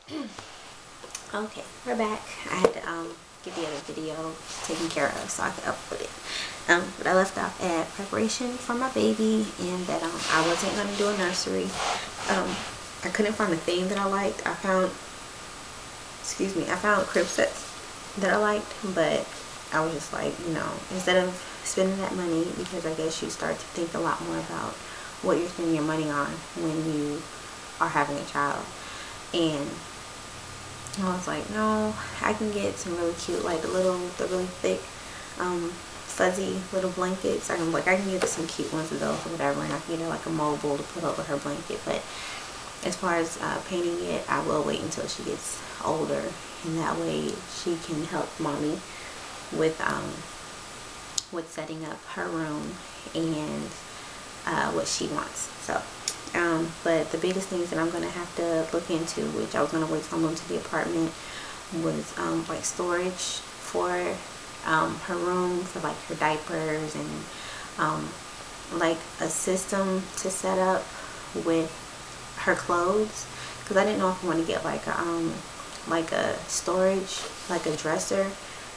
Okay, we're back. I had to get the other video taken care of so I could upload it. But I left off at preparation for my baby, and that I wasn't gonna do a nursery. I couldn't find a theme that I liked. I found crib sets that I liked, but I was just like, instead of spending that money, because I guess you start to think a lot more about what you're spending your money on when you are having a child. And I was like, no, I can get some really cute, like the really thick, fuzzy little blankets. I can get some cute ones of those or whatever, and I can get her like a mobile to put over her blanket. But as far as painting it, I will wait until she gets older, and that way she can help mommy with setting up her room and what she wants. So but the biggest things that I'm gonna have to look into, which I was gonna wait till I moved to the apartment, was like storage for her room, for like her diapers, and like a system to set up with her clothes, because I didn't know if I wanted to get like a storage, like a dresser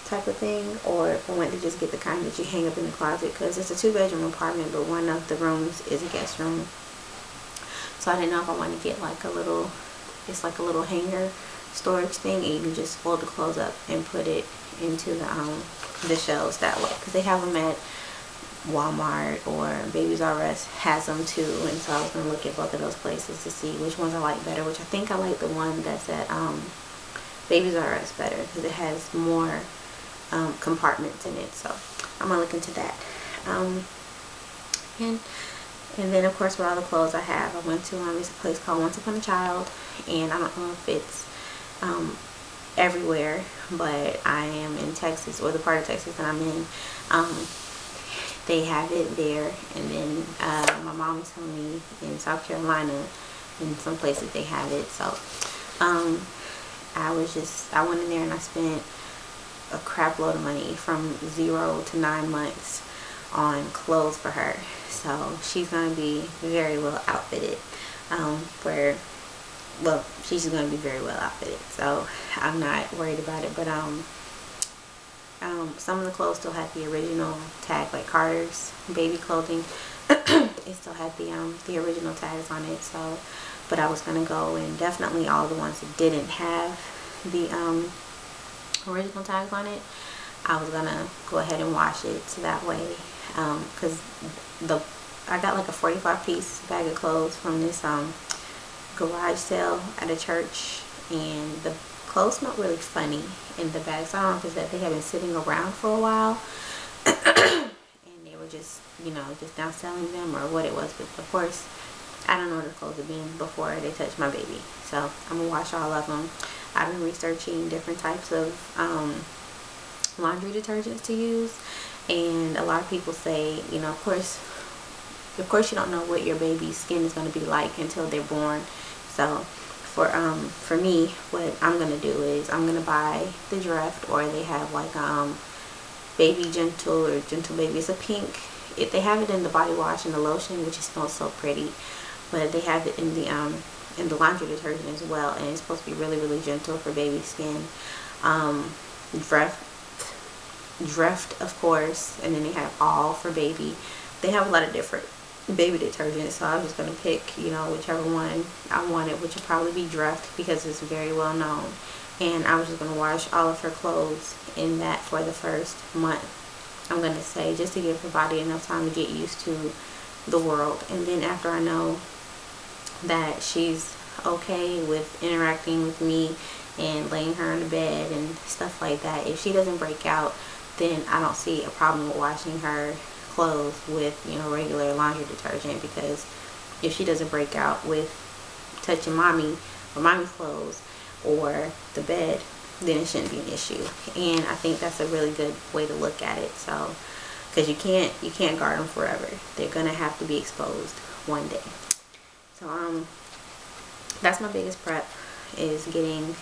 type of thing, or if I went to just get the kind that you hang up in the closet, because it's a 2-bedroom apartment, but one of the rooms is a guest room. So I didn't know if I wanted to get like it's like a little hanger storage thing, and you can just fold the clothes up and put it into the shelves that way, because they have them at Walmart, or Babies R Us has them too. And so I was gonna look at both of those places to see which ones I like better, which I think I like the one that's at Babies R Us better, because it has more compartments in it. So I'm gonna look into that. And then, of course, with all the clothes I have, I went to it's a place called Once Upon a Child, and I don't know if it's everywhere, but I am in Texas, or the part of Texas that I'm in. They have it there, and then my mom was telling me in South Carolina, in some places they have it. So I went in there and I spent a crap load of money, from 0 to 9 months, on clothes for her. So she's going to be very well outfitted she's going to be very well outfitted, so I'm not worried about it. But some of the clothes still had the original tag, like Carter's baby clothing. It still had the original tags on it. So, but I was going to go, and definitely all the ones that didn't have the original tags on it, I was gonna go ahead and wash it, so that way, because I got like a 45-piece bag of clothes from this garage sale at a church, and the clothes smelled really funny in the bag. So I don't know if it's that they have been sitting around for a while and they were just just now selling them, or what it was. But of course, I don't know where the clothes have been before they touched my baby, so I'm gonna wash all of them. I've been researching different types of laundry detergents to use, and a lot of people say, of course you don't know what your baby's skin is going to be like until they're born. So for me, what I'm going to do is I'm going to buy the Dreft, or they have like Baby Gentle, or Gentle Baby. It's a pink. They have it in the body wash and the lotion, which smells so pretty, but they have it in the laundry detergent as well, and it's supposed to be really, really gentle for baby skin. Dreft, of course, and then they have All for Baby. They have a lot of different baby detergents, so I'm just going to pick, whichever one I wanted, which will probably be Dreft, because it's very well known. And I was just going to wash all of her clothes in that for the first month, I'm going to say, just to give her body enough time to get used to the world. And then after I know that she's okay with interacting with me and laying her in the bed and stuff like that, if she doesn't break out, then I don't see a problem with washing her clothes with regular laundry detergent, because if she doesn't break out with touching mommy or mommy's clothes or the bed, then it shouldn't be an issue. And I think that's a really good way to look at it. So, because you can't guard them forever, they're gonna have to be exposed one day. So that's my biggest prep, is getting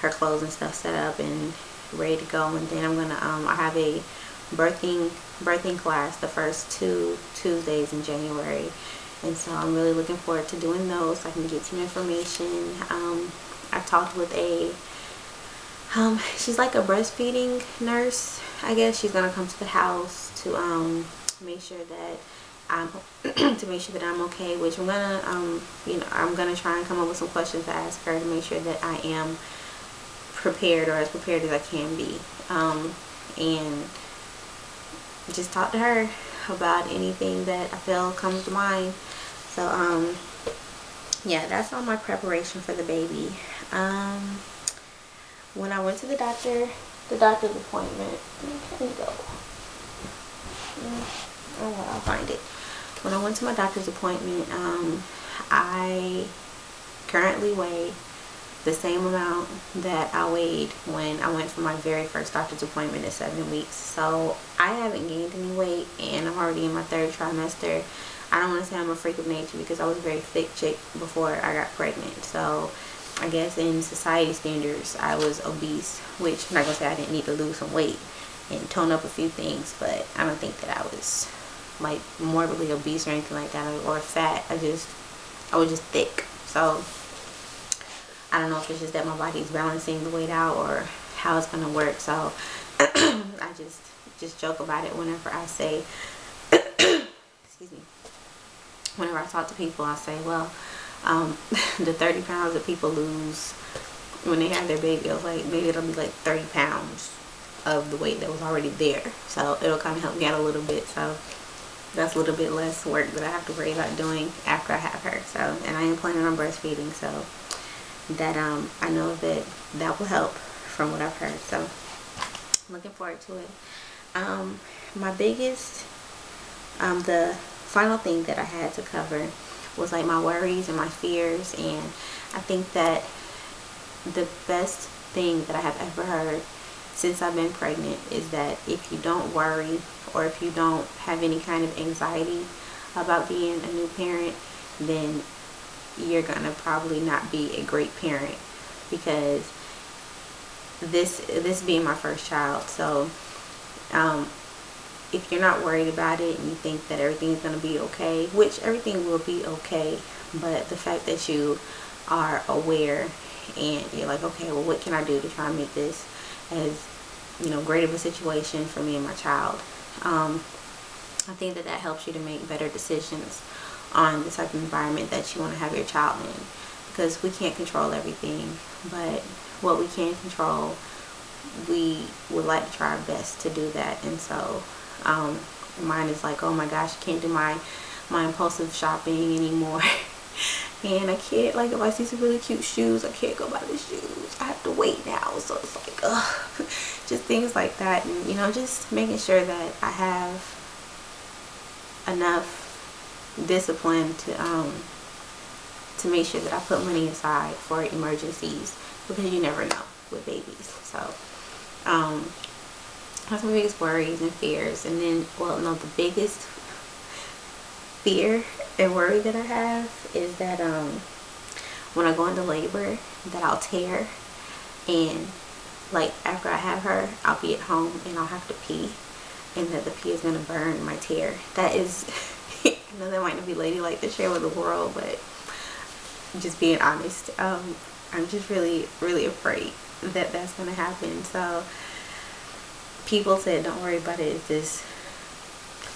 her clothes and stuff set up and ready to go. And then I'm gonna I have a birthing class the first 2 Tuesdays in January, and so I'm really looking forward to doing those, so I can get some information I talked with a she's like a breastfeeding nurse, I guess. She's gonna come to the house to make sure that I'm to make sure that I'm okay, which I'm gonna you know, I'm gonna try and come up with some questions to ask her to make sure that I am prepared, or as prepared as I can be, and just talk to her about anything that I feel comes to mind. So yeah, that's all my preparation for the baby. When I went to the doctor's appointment, let me go. Oh well, I'll find it. When I went to my doctor's appointment, I currently weigh the same amount that I weighed when I went for my very first doctor's appointment at 7 weeks. So I haven't gained any weight, and I'm already in my 3rd trimester. I don't want to say I'm a freak of nature because I was a very thick chick before I got pregnant. So I guess in society standards, I was obese, which I'm not going to say I didn't need to lose some weight and tone up a few things, but I don't think that I was like morbidly obese or anything like that, or fat. I was just thick. So I don't know if it's just that my body's balancing the weight out or how it's going to work. So I just joke about it whenever I say excuse me, whenever I talk to people, I say, well, the 30 pounds that people lose when they have their baby, I was like, maybe it'll be like 30 pounds of the weight that was already there. So it'll kind of help me out a little bit. So that's a little bit less work that I have to worry about doing after I have her. So, and I am planning on breastfeeding, so that I know that will help from what I've heard. So looking forward to it. My biggest the final thing that I had to cover was like my worries and my fears, and I think that the best thing that I have ever heard since I've been pregnant is that if you don't worry, or if you don't have any kind of anxiety about being a new parent, then you're gonna probably not be a great parent, because this being my first child. So if you're not worried about it and you think that everything's going to be okay, which everything will be okay, but the fact that you are aware and you're like, okay, well, what can I do to try and make this as, you know, great of a situation for me and my child? I think that helps you to make better decisions on the type of environment that you want to have your child in, because we can't control everything, but what we can control, we would like to try our best to do that. And so mine is like, oh my gosh, I can't do my impulsive shopping anymore. And I can't, like, if I see some really cute shoes, I can't go buy the shoes. I have to wait now. So it's like, ugh, just things like that. And, you know, just making sure that I have enough discipline to make sure that I put money aside for emergencies, because you never know with babies. So that's my biggest worries and fears. And then, well, no, the biggest fear and worry that I have is that when I go into labor, that I'll tear, and like after I have her, I'll be at home and I'll have to pee, and that the pee is gonna burn my tear. That is I know that might not be ladylike to share with the world, but just being honest, I'm just really afraid that that's gonna happen. So people said, don't worry about it. It's this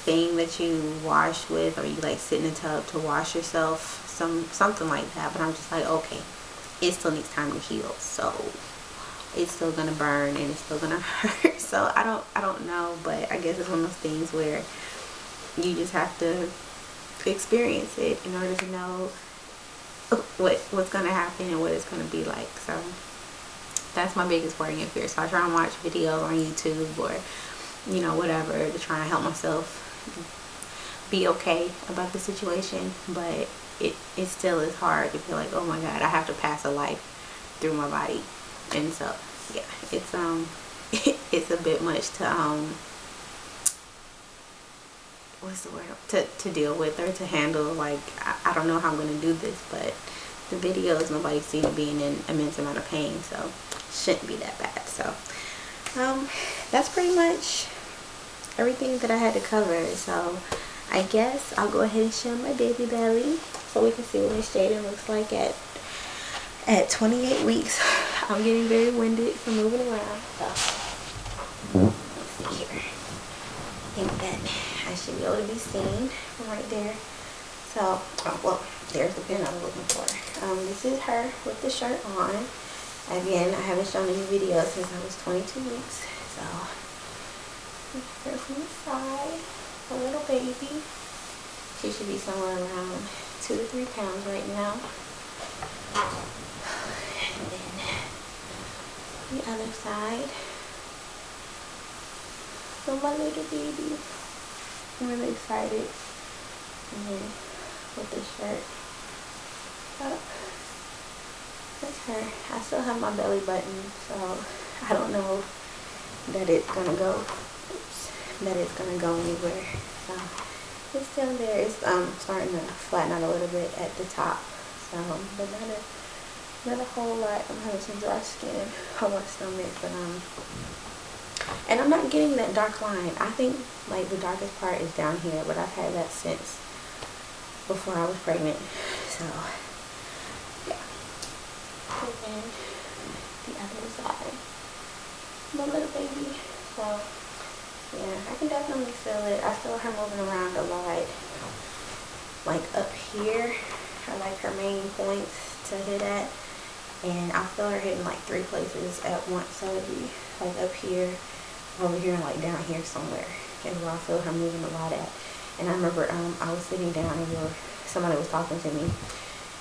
thing that you wash with, or you like sit in a tub to wash yourself, something like that. But I'm just like, okay, it still needs time to heal, so it's still gonna burn and it's still gonna hurt. So I don't know, but I guess it's one of those things where you just have to experience it in order to know what's gonna happen and what it's gonna be like. So that's my biggest worry and fear. So I try and watch videos on YouTube or, you know, whatever, to try and help myself be okay about the situation. But it still is hard to feel like, oh my God, I have to pass a life through my body. And so yeah, it's it's a bit much to what's the word, to deal with or to handle. Like I don't know how I'm gonna do this, but the videos, nobody seems to be in an immense amount of pain, so shouldn't be that bad. So that's pretty much everything that I had to cover. So I guess I'll go ahead and show my baby belly so we can see what Jaden looks like at at 28 weeks. I'm getting very winded from moving around. So let's see here. I think that I should be able to be seen from right there. So, oh, well, there's the pin I was looking for. This is her with the shirt on. Again, I haven't shown any videos since I was 22 weeks. So, her from the side, a little baby. She should be somewhere around 2 to 3 pounds right now. And then the other side. So my little baby. I'm really excited. And then with the shirt up. That's her. I still have my belly button, so I don't know that it's gonna go. Oops, that it's gonna go anywhere. So it's still there. It's starting to flatten out a little bit at the top. So, but not a whole lot. I'm having some dry skin on my stomach, but and I'm not getting that dark line. I think like the darkest part is down here, but I've had that since before I was pregnant. So yeah. And then the other side, my little baby. So yeah, I can definitely feel it. I feel her moving around a lot. Like up here are like her main points to hit at. And I feel her hitting like 3 places at once. So it'd be like up here, over here, and like down here somewhere is where I feel her moving a lot at. And I remember I was sitting down and somebody was talking to me,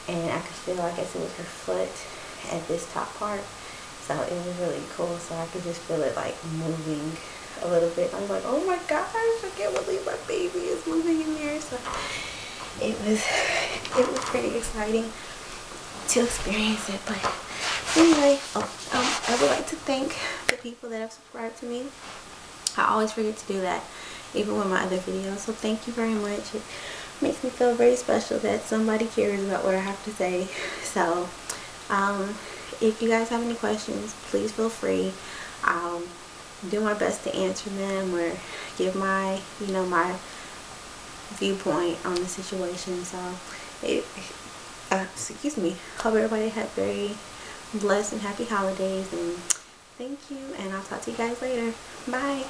and I could feel, I guess it was her foot at this top part. So it was really cool. So I could just feel it like moving a little bit. I was like, oh my gosh, I can't believe my baby is moving in there. So it was pretty exciting to experience it. But anyway, I would like to thank the people that have subscribed to me. I always forget to do that, even with my other videos. So thank you very much. It makes me feel very special that somebody cares about what I have to say. So if you guys have any questions, please feel free. I'll do my best to answer them or give my my viewpoint on the situation. So excuse me, hope everybody had very blessed and happy holidays, and thank you, and I'll talk to you guys later. Bye.